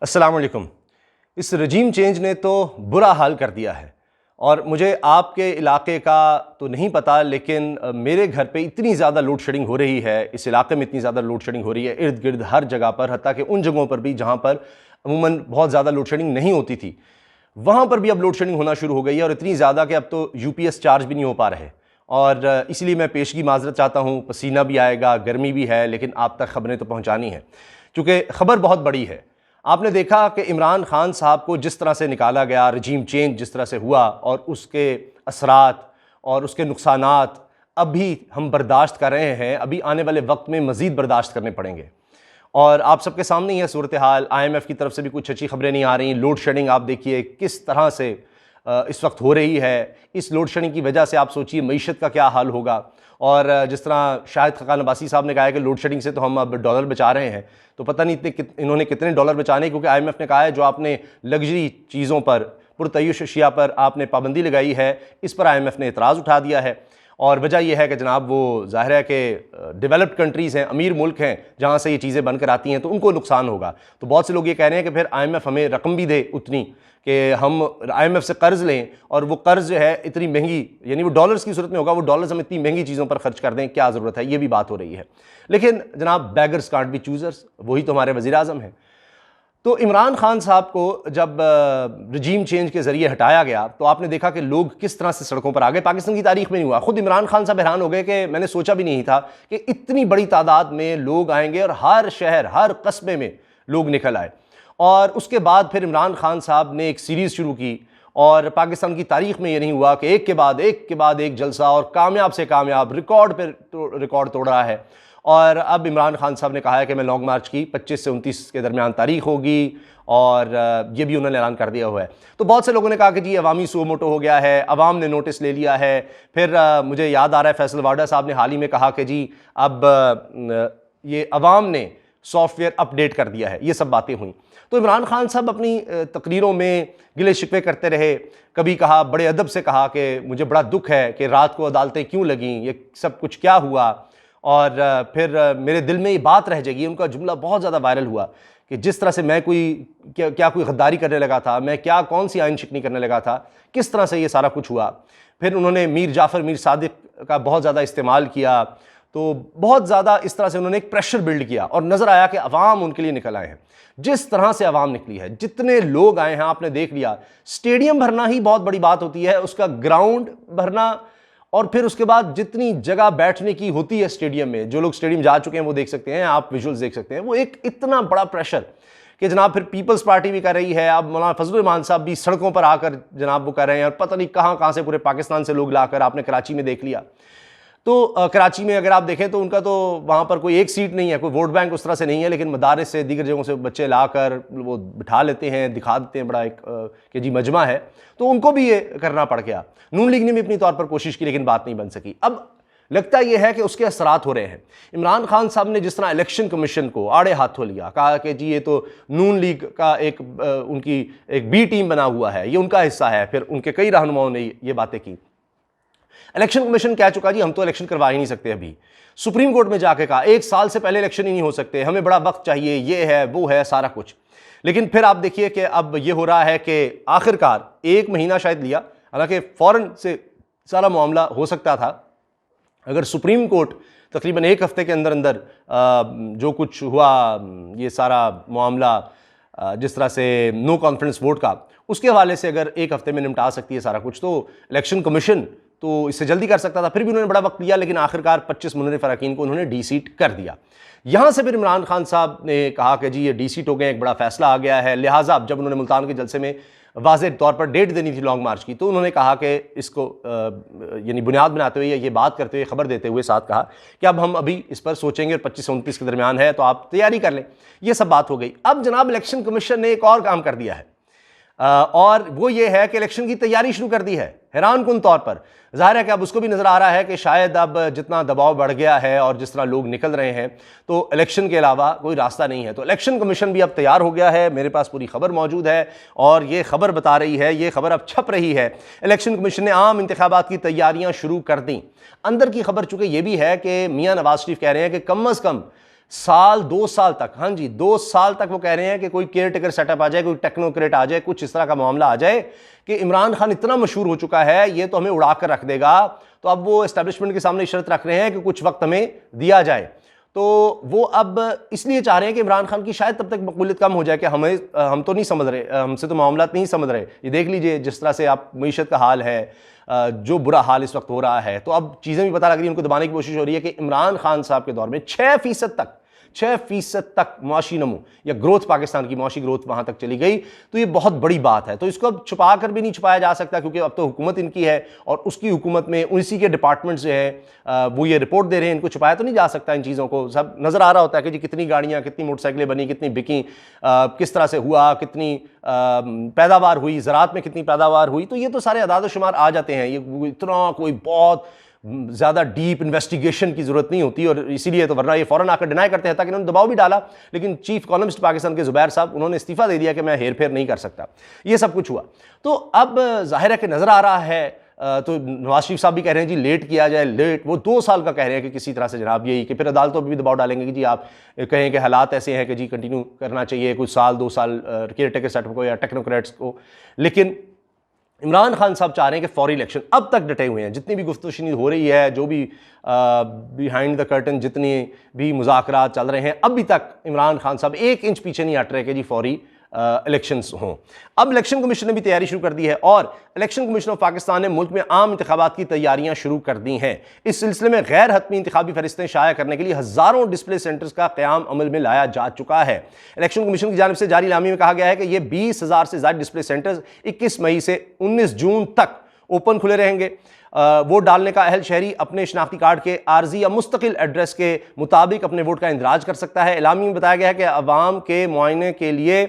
अस्सलाम वालेकुम। इस रजीम चेंज ने तो बुरा हाल कर दिया है और मुझे आपके इलाके का तो नहीं पता, लेकिन मेरे घर पे इतनी ज़्यादा लोड शेडिंग हो रही है, इस इलाके में इतनी ज़्यादा लोड शेडिंग हो रही है इर्द गिर्द हर जगह पर, हत्ता कि उन जगहों पर भी जहाँ पर अमूमन बहुत ज़्यादा लोड शेडिंग नहीं होती थी वहाँ पर भी अब लोड शेडिंग होना शुरू हो गई है और इतनी ज़्यादा कि अब तो यूपीएस चार्ज भी नहीं हो पा रहे। और इसीलिए मैं पेशगी माजरत चाहता हूँ, पसीना भी आएगा, गर्मी भी है, लेकिन आप तक ख़बरें तो पहुँचानी है क्योंकि ख़बर बहुत बड़ी है। आपने देखा कि इमरान खान साहब को जिस तरह से निकाला गया, रजीम चेंज जिस तरह से हुआ और उसके असरात और उसके नुकसानात अभी हम बर्दाश्त कर रहे हैं, अभी आने वाले वक्त में मज़ीद बर्दाश्त करने पड़ेंगे। और आप सबके सामने ही है सूरत हाल। IMF की तरफ से भी कुछ अच्छी खबरें नहीं आ रही। लोड शेडिंग आप देखिए किस तरह से इस वक्त हो रही है। इस लोड शेडिंग की वजह से आप सोचिए मईशत का क्या हाल होगा। और जिस तरह शाहिद खकान अब्बासी साहब ने कहा है कि लोड शेडिंग से तो हम अब डॉलर बचा रहे हैं, तो पता नहीं इन्होंने कितने डॉलर बचाने, क्योंकि IMF ने कहा है जो आपने लग्जरी चीज़ों पर, पुरतय्युश अशिया पर आपने पाबंदी लगाई है, इस पर IMF ने एतराज़ उठा दिया है। और वजह यह है कि जनाब वो ज़ाहिर है कि डेवलप्ड कंट्रीज़ हैं, अमीर मुल्क हैं, जहाँ से ये चीज़ें बनकर आती हैं तो उनको नुकसान होगा। तो बहुत से लोग ये कह रहे हैं कि फिर IMF हमें रकम भी दे उतनी कि हम IMF से कर्ज़ लें और वो कर्ज़ जो है इतनी महंगी, यानी वो डॉलर्स की सूरत में होगा, वो डॉलर्स हम इतनी महंगी चीज़ों पर खर्च कर दें, क्या ज़रूरत है, ये भी बात हो रही है। लेकिन जनाब बैगर्स कांट बी चूज़र्स, वही तो हमारे वज़ीर आज़म हैं। तो इमरान खान साहब को जब रजीम चेंज के ज़रिए हटाया गया तो आपने देखा कि लोग किस तरह से सड़कों पर आ गए। पाकिस्तान की तारीख में नहीं हुआ। खुद इमरान खान साहब हैरान हो गए कि मैंने सोचा भी नहीं था कि इतनी बड़ी तादाद में लोग आएंगे और हर शहर, हर कस्बे में लोग निकल आए। और उसके बाद फिर इमरान खान साहब ने एक सीरीज़ शुरू की और पाकिस्तान की तारीख में ये नहीं हुआ कि एक के बाद एक जलसा और कामयाब से कामयाब, रिकॉर्ड पर रिकॉर्ड तोड़ रहा है। और अब इमरान खान साहब ने कहा है कि मैं लॉन्ग मार्च की 25 से 29 के दरमियान तारीख होगी और ये भी उन्होंने ऐलान कर दिया हुआ है। तो बहुत से लोगों ने कहा कि जी अवामी सुओ मोटो हो गया है, अवाम ने नोटिस ले लिया है। फिर मुझे याद आ रहा है फैसल वाडा साहब ने हाल ही में कहा कि जी अब ये अवाम ने सॉफ्टवेयर अपडेट कर दिया है। ये सब बातें हुई। तो इमरान खान साहब अपनी तकरीरों में गिले शिकवे करते रहे। कभी कहा, बड़े अदब से कहा कि मुझे बड़ा दुख है कि रात को अदालतें क्यों लगीं, ये सब कुछ क्या हुआ। और फिर मेरे दिल में ये बात रह जाएगी, उनका जुमला बहुत ज़्यादा वायरल हुआ कि जिस तरह से मैं कोई गद्दारी करने लगा था, मैं कौन सी आइन शिकनी करने लगा था, किस तरह से ये सारा कुछ हुआ। फिर उन्होंने मीर जाफ़र, मीर सादिक का बहुत ज़्यादा इस्तेमाल किया। तो बहुत ज़्यादा इस तरह से उन्होंने एक प्रेशर बिल्ड किया और नज़र आया कि अवाम उनके लिए निकल आए हैं। जिस तरह से अवाम निकली है, जितने लोग आए हैं, आपने देख लिया। स्टेडियम भरना ही बहुत बड़ी बात होती है, उसका ग्राउंड भरना, और फिर उसके बाद जितनी जगह बैठने की होती है स्टेडियम में, जो लोग स्टेडियम जा चुके हैं वो देख सकते हैं, आप विजुअल्स देख सकते हैं। वो एक इतना बड़ा प्रेशर कि जनाब फिर पीपल्स पार्टी भी कर रही है, अब मौलाना फजलुर रहमान साहब भी सड़कों पर आकर जनाब वो कर रहे हैं, और पता नहीं कहाँ कहाँ से पूरे पाकिस्तान से लोग लाकर, आपने कराची में देख लिया। तो कराची में अगर आप देखें तो उनका तो वहाँ पर कोई एक सीट नहीं है, कोई वोट बैंक उस तरह से नहीं है, लेकिन मदारिस से, दीगर जगहों से बच्चे लाकर वो बिठा लेते हैं, दिखा देते हैं बड़ा एक कि जी मजमा है। तो उनको भी ये करना पड़ गया। नून लीग ने भी अपनी तौर पर कोशिश की, लेकिन बात नहीं बन सकी। अब लगता यह है कि उसके असरात हो रहे हैं। इमरान खान साहब ने जिस तरह इलेक्शन कमीशन को आड़े हाथों लिया, कहा कि जी ये तो नून लीग का उनकी एक बी टीम बना हुआ है, ये उनका हिस्सा है। फिर उनके कई रहनुमाओं ने ये बातें की। इलेक्शन कमीशन कह चुका जी हम तो इलेक्शन करवा ही नहीं सकते। अभी सुप्रीम कोर्ट में जाके कहा 1 साल से पहले इलेक्शन ही नहीं हो सकते, हमें बड़ा वक्त चाहिए, ये है वो है सारा कुछ। लेकिन फिर आप देखिए कि अब ये हो रहा है कि आखिरकार 1 महीना शायद लिया, हालांकि फौरन से सारा मामला हो सकता था अगर सुप्रीम कोर्ट तकरीबन 1 हफ्ते के अंदर अंदर जो कुछ हुआ, ये सारा मामला जिस तरह से नो कॉन्फिडेंस वोट का, उसके हवाले से अगर 1 हफ्ते में निपटा सकती है सारा कुछ, तो इलेक्शन कमीशन तो इससे जल्दी कर सकता था। फिर भी उन्होंने बड़ा वक्त लिया, लेकिन आखिरकार 25 मुनर्रिफ अरकान को उन्होंने डी सीट कर दिया। यहाँ से फिर इमरान खान साहब ने कहा कि जी ये डी सीट हो गए, एक बड़ा फैसला आ गया है। लिहाजा जब उन्होंने मुल्तान के जलसे में वाज़ेह तौर पर डेट देनी थी लॉन्ग मार्च की, तो उन्होंने कहा कि इसको यानी बुनियाद बनाते हुए, ये बात करते हुए, खबर देते हुए साथ कहा कि अब हम अभी इस पर सोचेंगे और 25 से 29 के दरमियान है, तो आप तैयारी कर लें। ये सब बात हो गई। अब जनाब इलेक्शन कमीशन ने एक और काम कर दिया है, और वो ये है कि इलेक्शन की तैयारी शुरू कर दी है, हैरान कुन तौर पर। जाहिर है कि अब उसको भी नज़र आ रहा है कि शायद अब जितना दबाव बढ़ गया है और जिस तरह लोग निकल रहे हैं, तो इलेक्शन के अलावा कोई रास्ता नहीं है। तो इलेक्शन कमीशन भी अब तैयार हो गया है। मेरे पास पूरी खबर मौजूद है और ये खबर बता रही है, ये खबर अब छप रही है, इलेक्शन कमीशन ने आम इंतखाबात की तैयारियां शुरू कर दी। अंदर की खबर चूंकि ये भी है कि मियाँ नवाज शरीफ कह रहे हैं कि कम अज़ कम साल 2 साल तक, हाँ जी 2 साल तक वो कह रहे हैं कि कोई केयर टेकर सेटअप आ जाए, कोई टेक्नोक्रेट आ जाए, कुछ इस तरह का मामला आ जाए कि इमरान खान इतना मशहूर हो चुका है ये तो हमें उड़ा कर रख देगा। तो अब वो एस्टेब्लिशमेंट के सामने शर्त रख रहे हैं कि कुछ वक्त हमें दिया जाए। तो वो अब इसलिए चाह रहे हैं कि इमरान खान की शायद तब तक मकबूलियत कम हो जाए कि हम तो नहीं समझ रहे, हमसे तो मामलात नहीं समझ रहे। ये देख लीजिए जिस तरह से आप मईशत का हाल है, जो बुरा हाल इस वक्त हो रहा है, तो अब चीज़ें भी पता लग रही हैं, उनको दबाने की कोशिश हो रही है कि इमरान खान साहब के दौर में 6% तक मुआशी नमू या ग्रोथ, पाकिस्तान की मुआशी ग्रोथ वहां तक चली गई। तो ये बहुत बड़ी बात है। तो इसको अब छुपा कर भी नहीं छुपाया जा सकता, क्योंकि अब तो हुकूमत इनकी है और उसकी हुकूमत में उसी के डिपार्टमेंट्स जो है वो ये रिपोर्ट दे रहे हैं। इनको छुपाया तो नहीं जा सकता, इन चीज़ों को सब नज़र आ रहा होता है कि जी कितनी गाड़ियाँ, कितनी मोटरसाइकिलें बनी, कितनी बिकी, किस तरह से हुआ, कितनी पैदावार हुई, ज़राअत में कितनी पैदावार हुई। तो ये तो सारे अदाद शुमार आ जाते हैं। ये इतना कोई बहुत ज़्यादा डीप इन्वेस्टिगेशन की ज़रूरत नहीं होती, और इसीलिए तो वरना ये फ़ौरन आकर डिनाई करते हैं, ताकि इन्होंने दबाव भी डाला। लेकिन चीफ कॉलमिस्ट पाकिस्तान के ज़ुबैर साहब, उन्होंने इस्तीफ़ा दे दिया कि मैं हेर फेर नहीं कर सकता। ये सब कुछ हुआ। तो अब ज़ाहिर है कि नज़र आ रहा है, तो नवाज शरीफ साहब भी कह रहे हैं जी लेट किया जाए, लेट। वो 2 साल का कह रहे हैं कि किसी तरह से जनाब यही कि फिर अदालतों पर भी दबाव डालेंगे कि जी आप कहें कि हालात ऐसे हैं कि जी कंटिन्यू करना चाहिए कुछ साल 2 साल केयर टेकर सेटअप को या टेक्नोक्रेट्स को। लेकिन इमरान खान साहब चाह रहे हैं कि फौरी इलेक्शन। अब तक डटे हुए हैं, जितनी भी गुफ्तगू हो रही है, जो भी बिहाइंड द कर्टन जितने भी मुज़ाकरात चल रहे हैं, अभी तक इमरान खान साहब 1 इंच पीछे नहीं हट रहे कि जी फौरी इलेक्शंस हों। अब इलेक्शन कमीशन ने भी तैयारी शुरू कर दी है, और इलेक्शन कमीशन ऑफ पाकिस्तान ने मुल्क में आम इंतखाबात की तैयारियां शुरू कर दी हैं। इस सिलसिले में गैर हतमी इंतखाबी फरिश्तें शाया करने के लिए हज़ारों डिस्प्ले सेंटर्स का क़याम अमल में लाया जा चुका है। इलेक्शन कमीशन की जानिब से जारी इलामी में कहा गया है कि यह 20,000 से ज़्यादा डिस्प्ले सेंटर्स 21 मई से 19 जून तक ओपन खुले रहेंगे। वोट डालने का अहल शहरी अपने शनाख्ती कार्ड के आर्जी या मुस्तकिल एड्रेस के मुताबिक अपने वोट का इंदराज कर सकता है। इलामी में बताया गया है कि अवाम के मुआयने के लिए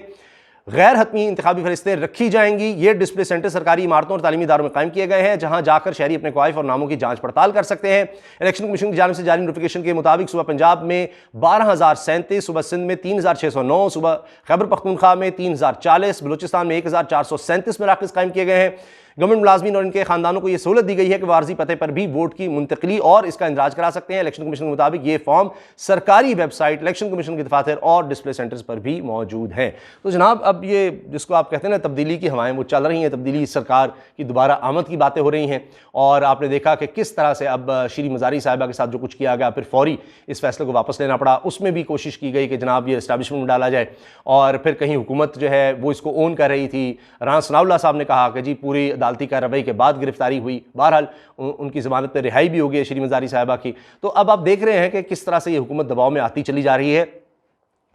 गैर हतमी इंतखाबी फरिश्तें रखी जाएंगी। ये डिस्प्ले सेंटर सरकारी इमारतों और तालीमी इदारों में कायम किए गए हैं, जहां जाकर शहरी अपने क्वाइफ और नामों की जांच पड़ताल कर सकते हैं। इलेक्शन कमीशन की जानिब से जारी नोटिफिकेशन के मुताबिक सुबह पंजाब में 12,037, सुबह सिंध में 3,609, सुबह खैबर पख्तूनख्वा में 3,040, बलूचिस्तान में 1,437 मराकज़ कायम किए गए हैं। गवर्नमेंट मुलाजमीन और इनके खानदानों को यह सहूलत दी गई है कि वह आर्जी पते पर भी वोट की मुंतकली और इसका इंदराज करा सकते हैं। इलेक्शन कमीशन के मुताबिक ये फॉर्म सरकारी वेबसाइट, इलेक्शन कमीशन के दफातर और डिस्प्ले सेंटर्स पर भी मौजूद हैं। तो जनाब अब ये जिसको आप कहते हैं ना तब्दीली की हवाएं, वो चल रही हैं। तब्दीली सरकार की दोबारा आमद की बातें हो रही हैं, और आपने देखा कि किस तरह से अब श्री मज़ारी साहिबा के साथ जो कुछ किया गया, फिर फौरी इस फैसले को वापस लेना पड़ा। उसमें भी कोशिश की गई कि जनाब ये एस्टैब्लिशमेंट में डाला जाए, और फिर कहीं हुकूमत जो है वो इसको ओन कर रही थी। राना सनाउल्लाह साहब ने कहा कि जी पूरी अदालती कार्रवाई के बाद गिरफ्तारी हुई, बहरहाल उनकी ज़मानत पर रिहाई भी हो गई श्री मज़ारी साहिबा की। तो अब आप देख रहे हैं कि किस तरह से ये हुकूमत दबाव में आती चली जा रही है,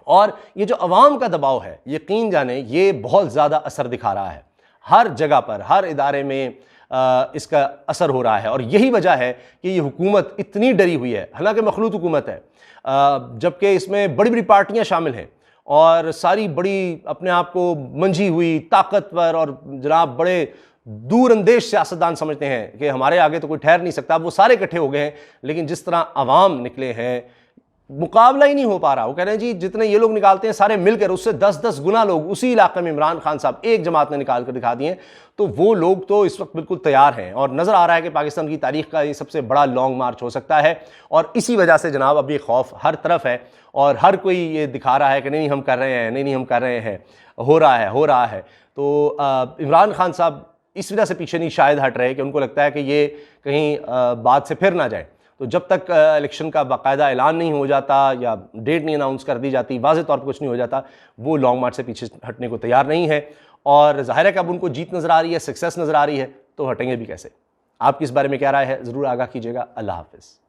और ये जो अवाम का दबाव है, यकीन जाने ये बहुत ज़्यादा असर दिखा रहा है। हर जगह पर, हर इदारे में इसका असर हो रहा है, और यही वजह है कि ये हुकूमत इतनी डरी हुई है। हालांकि मखलूत हुकूमत है, जबकि इसमें बड़ी बड़ी पार्टियां शामिल हैं, और सारी बड़ी अपने आप को मंझी हुई, ताकतवर और जनाब बड़े दूरअंदेश सियासतदान समझते हैं कि हमारे आगे तो कोई ठहर नहीं सकता। वो सारे इकट्ठे हो गए हैं, लेकिन जिस तरह अवाम निकले हैं, मुकाबला ही नहीं हो पा रहा। वो कह रहे हैं जी जितने ये लोग निकालते हैं सारे मिलकर उससे 10-10 गुना लोग उसी इलाके में इमरान खान साहब एक जमात ने निकाल कर दिखा दिए। तो वो लोग तो इस वक्त बिल्कुल तैयार हैं, और नज़र आ रहा है कि पाकिस्तान की तारीख का ये सबसे बड़ा लॉन्ग मार्च हो सकता है। और इसी वजह से जनाब अब ये खौफ हर तरफ है, और हर कोई ये दिखा रहा है कि नहीं हम कर रहे हैं, नहीं हम कर रहे हैं, हो रहा है। तो इमरान खान साहब इस वजह से पीछे नहीं शायद हट रहे कि उनको लगता है कि ये कहीं बात से फिर ना जाए। तो जब तक इलेक्शन का बाकायदा ऐलान नहीं हो जाता या डेट नहीं अनाउंस कर दी जाती, वाज़ेह तौर पर कुछ नहीं हो जाता, वो लॉन्ग मार्च से पीछे हटने को तैयार नहीं है। और ज़ाहिर है कि अब उनको जीत नज़र आ रही है, सक्सेस नज़र आ रही है, तो हटेंगे भी कैसे। आपकी इस बारे में क्या राय है, ज़रूर आगाह कीजिएगा। अल्लाह हाफ़िज़।